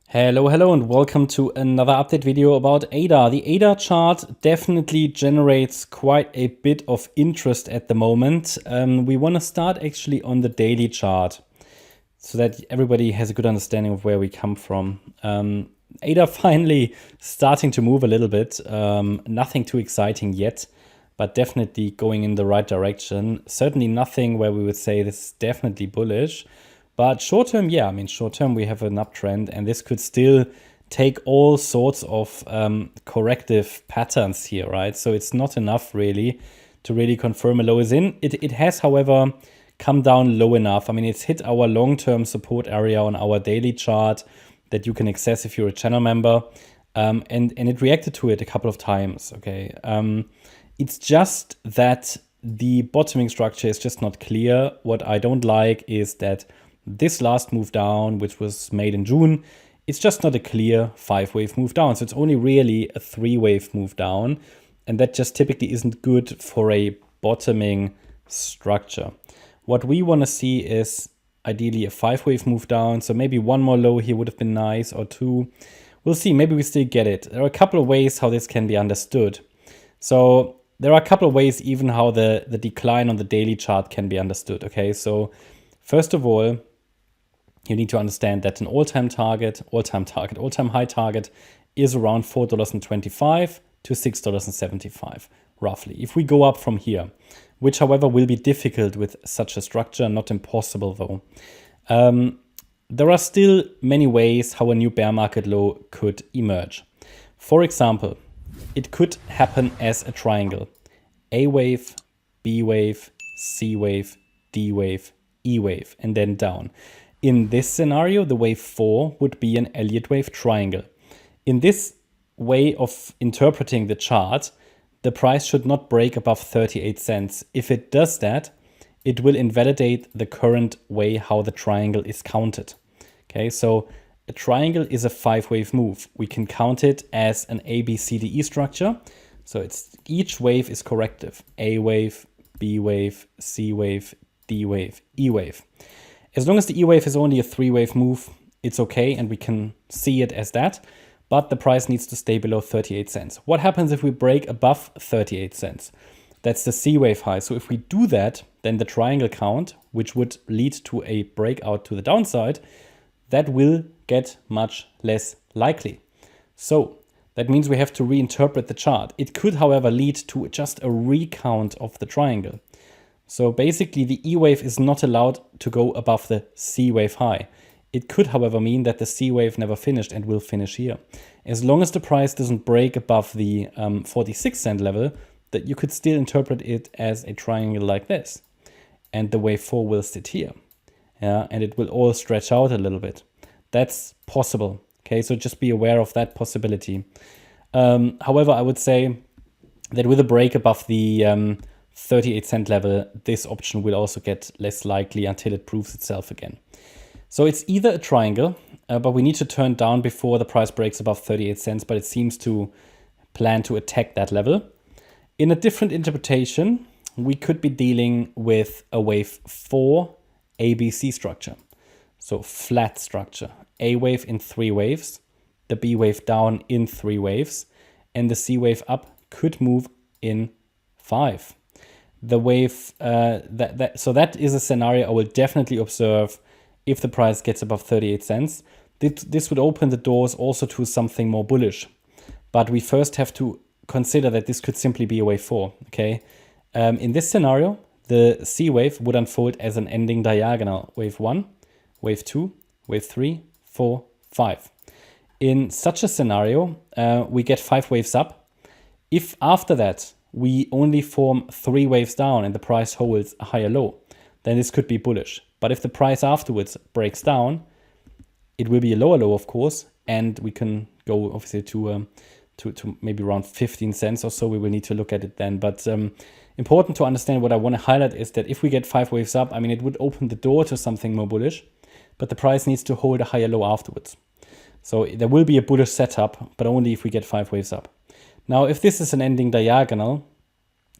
Hello, and welcome to another update video about ADA. The ADA chart definitely generates quite a bit of interest at the moment. We want to start actually on the daily chart so that everybody has a good understanding of where we come from. ADA finally starting to move a little bit. Nothing too exciting yet, but definitely going in the right direction. Certainly nothing where we would say this is definitely bullish. But short term, yeah, short term we have an uptrend, and this could still take all sorts of corrective patterns here, right? So it's not enough really to really confirm a low is in. It has, however, come down low enough. It's hit our long-term support area on our daily chart that you can access if you're a channel member. And it reacted to it a couple of times, okay? It's just that the bottoming structure is just not clear. What I don't like is that this last move down, which was made in June, it's just not a clear 5-wave move down. So it's only really a 3-wave move down. And that just typically isn't good for a bottoming structure. What we want to see is ideally a 5-wave move down. So maybe one more low here would have been nice, or two. We'll see. Maybe we still get it. There are a couple of ways how this can be understood. So there are a couple of ways even how the decline on the daily chart can be understood. Okay, so first of all, you need to understand that an all-time high target is around $4.25 to $6.75, roughly. If we go up from here, which however will be difficult with such a structure, not impossible though. There are still many ways how a new bear market low could emerge. For example, it could happen as a triangle. A wave, B wave, C wave, D wave, E wave, and then down. In this scenario, the wave 4 would be an Elliott wave triangle. In this way of interpreting the chart, the price should not break above 38 cents. If it does that, it will invalidate the current way how the triangle is counted. Okay, so a triangle is a 5-wave move. We can count it as an ABCDE structure. So each wave is corrective. A wave, B wave, C wave, D wave, E wave. As long as the E wave is only a 3-wave move, it's okay, and we can see it as that, but the price needs to stay below 38 cents. What happens if we break above 38 cents? That's the C wave high. So if we do that, then the triangle count, which would lead to a breakout to the downside, that will get much less likely. So that means we have to reinterpret the chart. It could, however, lead to just a recount of the triangle. So basically the E wave is not allowed to go above the C wave high. It could, however, mean that the C wave never finished and will finish here. As long as the price doesn't break above the 46 cent level, that you could still interpret it as a triangle like this. And the wave 4 will sit here. Yeah, and it will all stretch out a little bit. That's possible. Okay, so just be aware of that possibility. However, I would say that with a break above the 38 cent level, this option will also get less likely until it proves itself again. So it's either a triangle, but we need to turn down before the price breaks above 38 cents, but it seems to plan to attack that level. In a different interpretation, we could be dealing with a wave 4 ABC structure. So flat structure, A wave in 3 waves, the B wave down in 3 waves, and the C wave up could move in 5. The wave, so that is a scenario I will definitely observe if the price gets above 38 cents. This would open the doors also to something more bullish. But we first have to consider that this could simply be a wave 4, okay? In this scenario, the C wave would unfold as an ending diagonal. Wave 1, wave 2, wave 3, 4, 5. In such a scenario, we get 5 waves up. If after that, we only form 3 waves down and the price holds a higher low, then this could be bullish. But if the price afterwards breaks down, it will be a lower low, of course, and we can go obviously to maybe around 15 cents or so. We will need to look at it then. But important to understand, what I want to highlight is that if we get 5 waves up, it would open the door to something more bullish, but the price needs to hold a higher low afterwards. So there will be a bullish setup, but only if we get 5 waves up. Now, if this is an ending diagonal,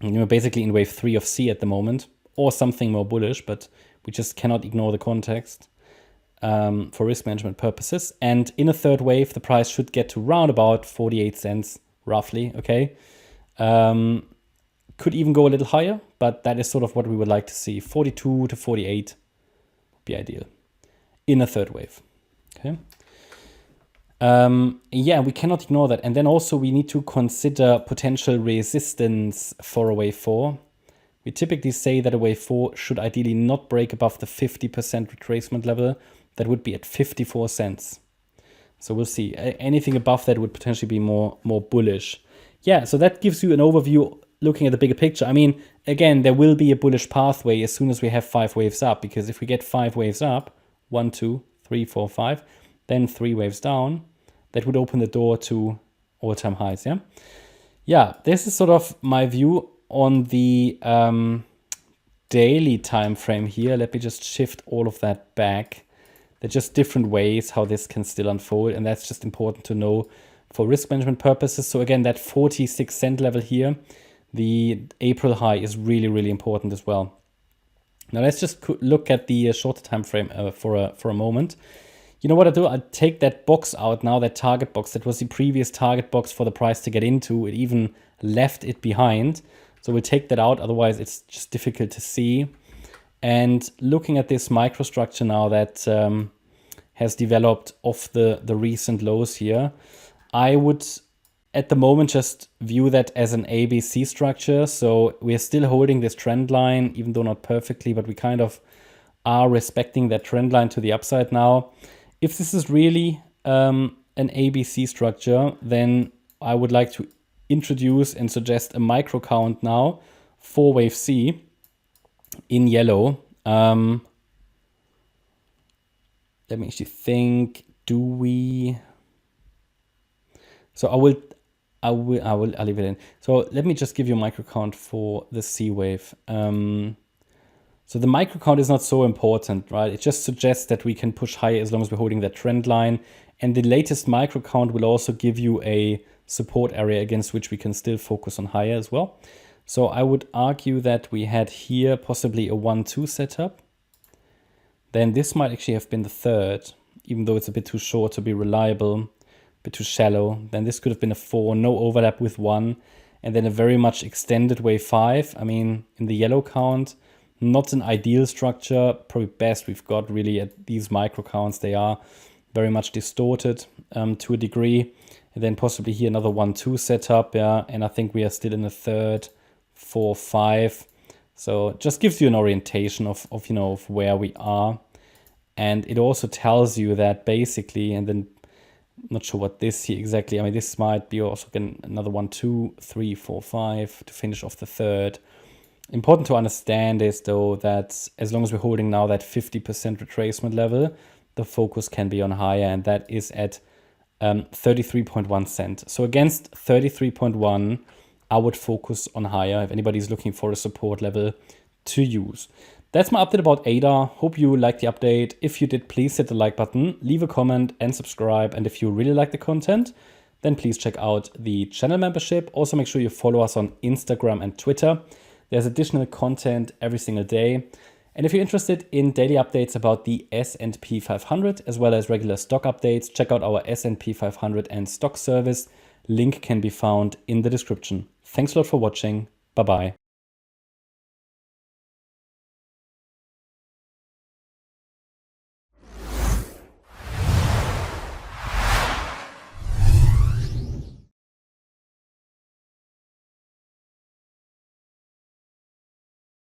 basically in wave 3 of C at the moment, or something more bullish, but we just cannot ignore the context, for risk management purposes. And in a third wave, the price should get to round about 48 cents, roughly, okay? Could even go a little higher, but that is sort of what we would like to see. 42 to 48 would be ideal in a third wave, okay? Yeah, we cannot ignore that. And then also we need to consider potential resistance for a wave 4. We typically say that a wave 4 should ideally not break above the 50% retracement level. That would be at 54 cents. So we'll see. Anything above that would potentially be more bullish. Yeah, so that gives you an overview looking at the bigger picture. I mean, again, there will be a bullish pathway as soon as we have 5 waves up, because if we get 5 waves up, 1, 2, 3, 4, 5, then 3 waves down, that would open the door to all-time highs, yeah? Yeah, this is sort of my view on the daily time frame here. Let me just shift all of that back. There are just different ways how this can still unfold, and that's just important to know for risk management purposes. So again, that 46 cent level here, the April high is really, really important as well. Now let's just look at the shorter time frame for a moment. You know what I do? I take that box out now, that target box. That was the previous target box for the price to get into. It even left it behind. So we'll take that out. Otherwise, it's just difficult to see. And looking at this microstructure now that has developed off the recent lows here, I would at the moment just view that as an ABC structure. So we're still holding this trend line, even though not perfectly, but we kind of are respecting that trend line to the upside now. If this is really an ABC structure, then I would like to introduce and suggest a micro count now for wave C in yellow. Let me actually think, do we? So I'll leave it in. So let me just give you a micro count for the C wave. So the micro count is not so important, right? It just suggests that we can push higher as long as we're holding that trend line. And the latest micro count will also give you a support area against which we can still focus on higher as well. So I would argue that we had here possibly a 1-2 setup. Then this might actually have been the third, even though it's a bit too short to be reliable, a bit too shallow. Then this could have been a 4, no overlap with 1, and then a very much extended wave 5. I mean, in the yellow count, not an ideal structure. Probably best we've got really at these micro counts. They are very much distorted to a degree. And then possibly here another 1-2 setup, yeah. And I think we are still in the third, 4, 5. So it just gives you an orientation of where we are. And it also tells you that basically, and then not sure what this here exactly. I mean, this might be also again another 1, 2, 3, 4, 5 to finish off the third. Important to understand is though that as long as we're holding now that 50% retracement level, the focus can be on higher, and that is at 33.1 cent. So against 33.1, I would focus on higher if anybody's looking for a support level to use. That's my update about ADA. Hope you liked the update. If you did, please hit the like button, leave a comment and subscribe. And if you really like the content, then please check out the channel membership. Also make sure you follow us on Instagram and Twitter. There's additional content every single day. And if you're interested in daily updates about the S&P 500 as well as regular stock updates, check out our S&P 500 and stock service. Link can be found in the description. Thanks a lot for watching. Bye-bye.